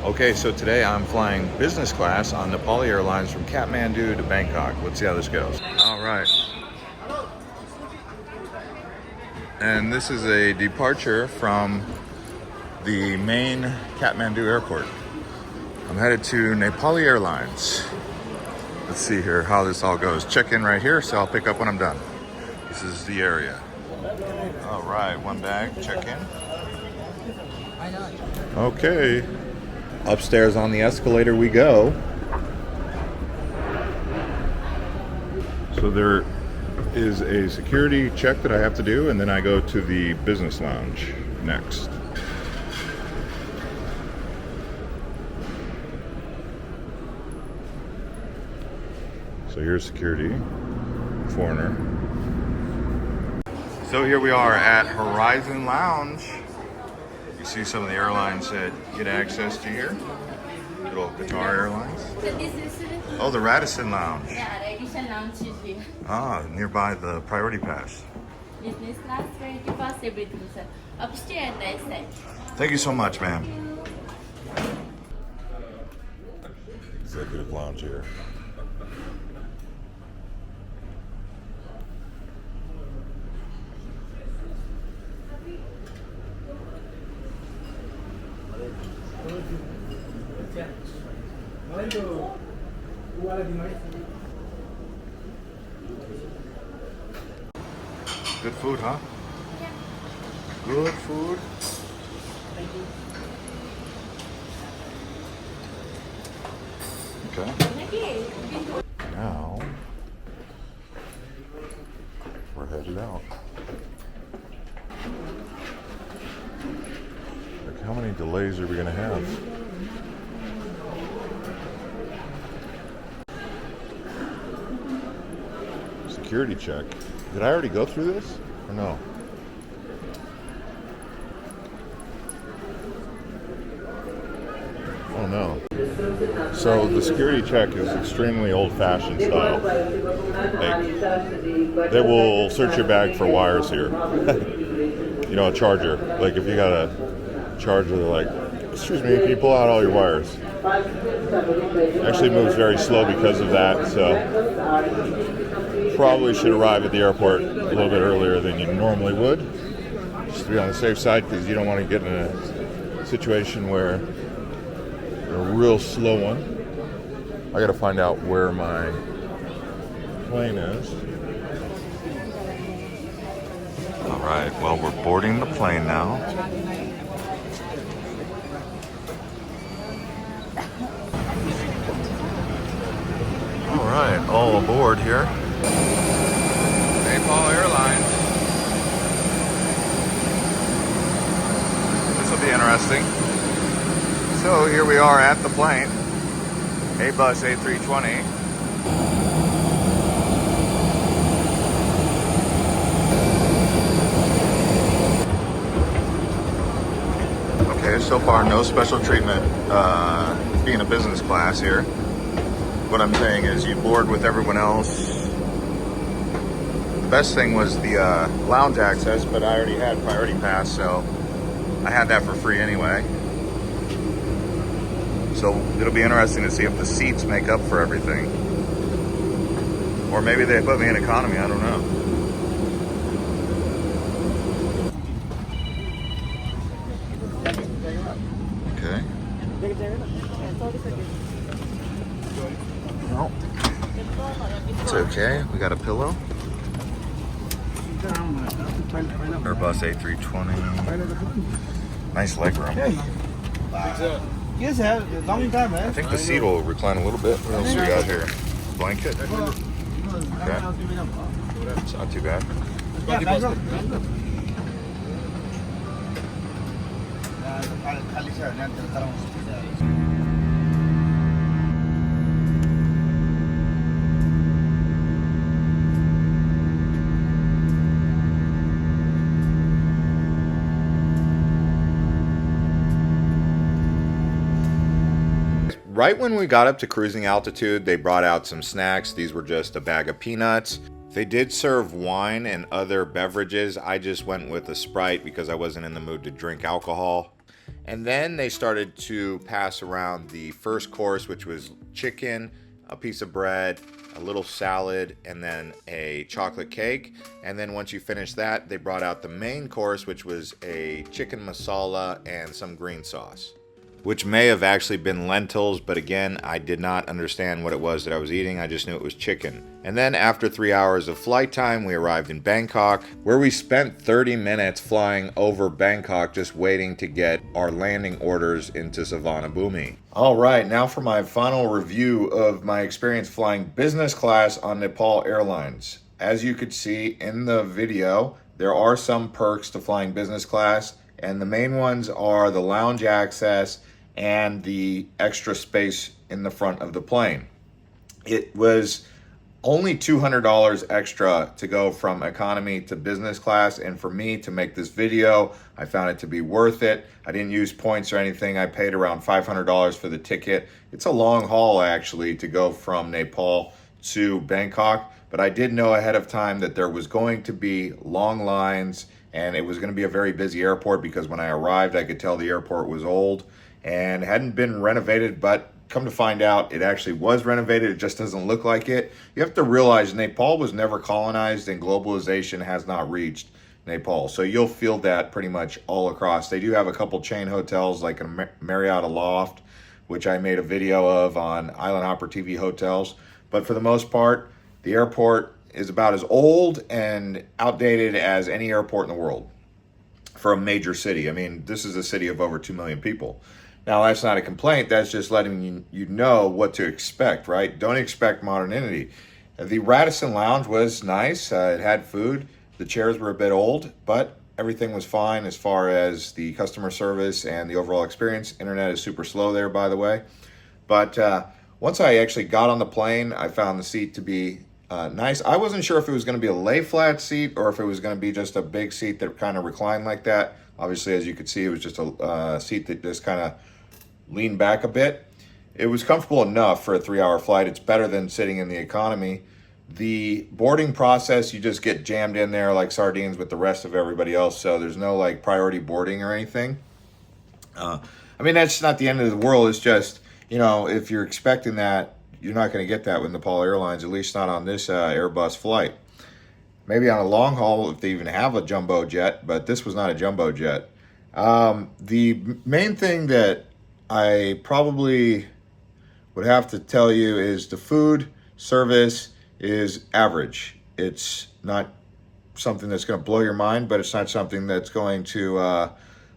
Okay, so today I'm flying business class on Nepal Airlines from Kathmandu to Bangkok. Let's see how this goes. All right. And this is a departure from the main Kathmandu airport. I'm headed to Nepal Airlines. Let's see here how this all goes. Check in right here, so I'll pick up when I'm done. This is the area. All right, one bag, check in. Okay. Upstairs on the escalator we go. So there is a security check that I have to do, and then I go to the business lounge next. So here's security, foreigner. So here we are at Horizon Lounge. You see some of the airlines that get access to here. Little Qatar Airlines. Oh, the Raddison Lounge. Yeah, Raddison Lounge is here. Ah, nearby the Priority Pass. Business class, priority pass, everything, sir. Upstairs and right side. Thank you so much, ma'am. Executive Lounge here. Good food, huh? Good food. Okay. Now we're headed out. Like, how many delays are we gonna have? Security check. Did I already go through this or no? Oh no. So the security check is extremely old-fashioned style. Like, they will search your bag for wires here. You know, a charger. Like if you got a charger, they're like, excuse me, can you pull out all your wires? Actually moves very slow because of that, so probably should arrive at the airport a little bit earlier than you normally would, just to be on the safe side, because you don't want to get in a situation where you're a real slow one. I got to find out where my plane is. All right, well, we're boarding the plane now. All right, all aboard here. Nepal Airlines. This will be interesting. So here we are at the plane. Airbus A320. Okay, so far no special treatment being a business class here. What I'm saying is you board with everyone else. The best thing was the lounge access, but I already had Priority Pass, so I had that for free anyway. So it'll be interesting to see if the seats make up for everything. Or maybe they put me in economy, I don't know. Okay. No. It's okay. We got a pillow. Airbus A320. Nice leg room. I think the seat will recline a little bit. What else we got here? Blanket. Okay. It's not too bad. Right when we got up to cruising altitude, they brought out some snacks. These were just a bag of peanuts. They did serve wine and other beverages. I just went with a Sprite because I wasn't in the mood to drink alcohol. And then they started to pass around the first course, which was chicken, a piece of bread, a little salad, and then a chocolate cake. And then once you finish that, they brought out the main course, which was a chicken masala and some green sauce, which may have actually been lentils, but again, I did not understand what it was that I was eating. I just knew it was chicken. And then after 3 hours of flight time, we arrived in Bangkok, where we spent 30 minutes flying over Bangkok just waiting to get our landing orders into Savannah Bhumi. All right, now for my final review of my experience flying business class on Nepal Airlines. As you could see in the video, there are some perks to flying business class, and the main ones are the lounge access and the extra space in the front of the plane. It was only $200 extra to go from economy to business class, and for me to make this video, I found it to be worth it. I didn't use points or anything. I paid around $500 for the ticket. It's a long haul actually to go from Nepal to Bangkok, but I did know ahead of time that there was going to be long lines and it was going to be a very busy airport, because when I arrived I could tell the airport was old and hadn't been renovated, but come to find out, it actually was renovated. It just doesn't look like it. You have to realize Nepal was never colonized and globalization has not reached Nepal. So you'll feel that pretty much all across. They do have a couple chain hotels like a Marriott Aloft, which I made a video of on Island Hopper TV Hotels. But for the most part, the airport is about as old and outdated as any airport in the world for a major city. I mean, this is a city of over 2 million people. Now, that's not a complaint. That's just letting you know what to expect, right? Don't expect modernity. The Raddison Lounge was nice. It had food. The chairs were a bit old, but everything was fine as far as the customer service and the overall experience. Internet is super slow there, by the way. But once I actually got on the plane, I found the seat to be nice. I wasn't sure if it was going to be a lay flat seat or if it was going to be just a big seat that kind of reclined like that. Obviously, as you could see, it was just a seat that just kind of leaned back a bit. It was comfortable enough for a 3-hour flight. It's better than sitting in the economy. The boarding process, you just get jammed in there like sardines with the rest of everybody else. So there's no like priority boarding or anything. I mean, that's not the end of the world. It's just, you know, if you're expecting that, you're not going to get that with Nepal Airlines, at least not on this Airbus flight. Maybe on a long haul if they even have a jumbo jet, but this was not a jumbo jet. The main thing that I probably would have to tell you is the food service is average. It's not something that's going to blow your mind, but it's not something that's going to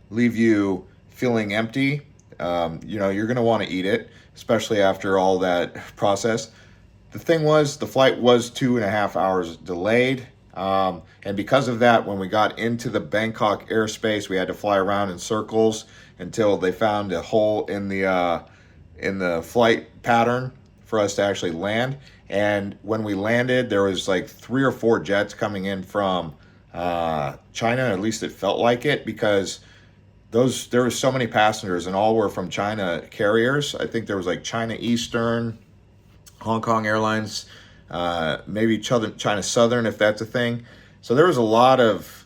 leave you feeling empty. You know, you're going to want to eat it, especially after all that process. The thing was, the flight was 2.5 hours delayed. And because of that, when we got into the Bangkok airspace, we had to fly around in circles until they found a hole in the flight pattern for us to actually land. And when we landed, there was like 3 or 4 jets coming in from China. At least it felt like it, because there were so many passengers and all were from China carriers. I think there was like China Eastern, Hong Kong Airlines, maybe China Southern, if that's a thing. So there was a lot of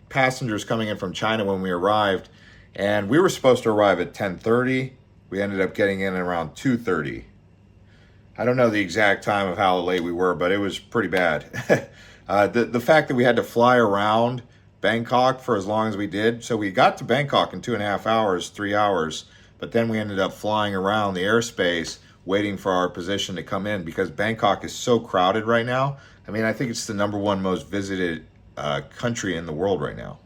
passengers coming in from China when we arrived, and we were supposed to arrive at 10:30. We ended up getting in at around 2:30. I don't know the exact time of how late we were, but it was pretty bad. The fact that we had to fly around Bangkok for as long as we did. So we got to Bangkok in 2.5 hours, 3 hours, but then we ended up flying around the airspace waiting for our position to come in, because Bangkok is so crowded right now. I mean, I think it's the #1 most visited country in the world right now,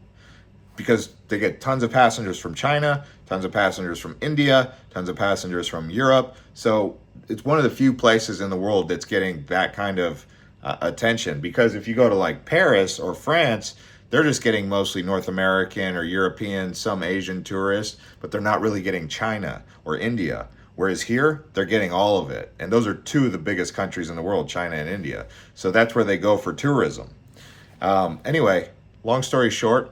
because they get tons of passengers from China, tons of passengers from India, tons of passengers from Europe. So it's one of the few places in the world that's getting that kind of attention. Because if you go to like Paris or France, they're just getting mostly North American or European, some Asian tourists, but they're not really getting China or India. Whereas here, they're getting all of it. And those are 2 of the biggest countries in the world, China and India. So that's where they go for tourism. Anyway, long story short,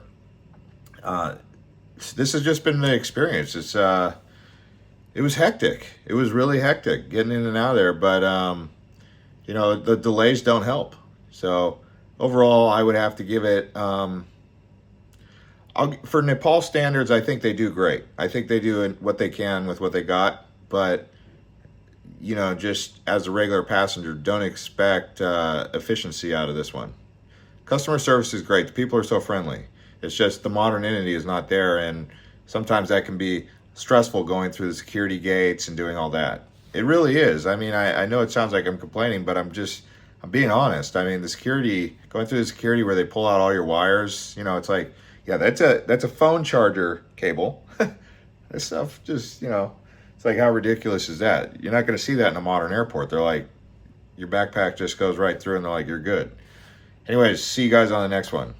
this has just been the experience. It was hectic. It was really hectic getting in and out of there. But, you know, the delays don't help. So overall, I would have to give it, For Nepal standards, I think they do great. I think they do what they can with what they got, but you know, just as a regular passenger, don't expect efficiency out of this one. Customer service is great. The people are so friendly. It's just the modernity is not there, and sometimes that can be stressful going through the security gates and doing all that. It really is. I mean, I know it sounds like I'm complaining, but I'm being honest. I mean, the security, going through the security where they pull out all your wires, you know, it's like, yeah, that's a phone charger cable. This stuff just, you know, it's like, how ridiculous is that? You're not going to see that in a modern airport. They're like, your backpack just goes right through and they're like, you're good. Anyways, see you guys on the next one.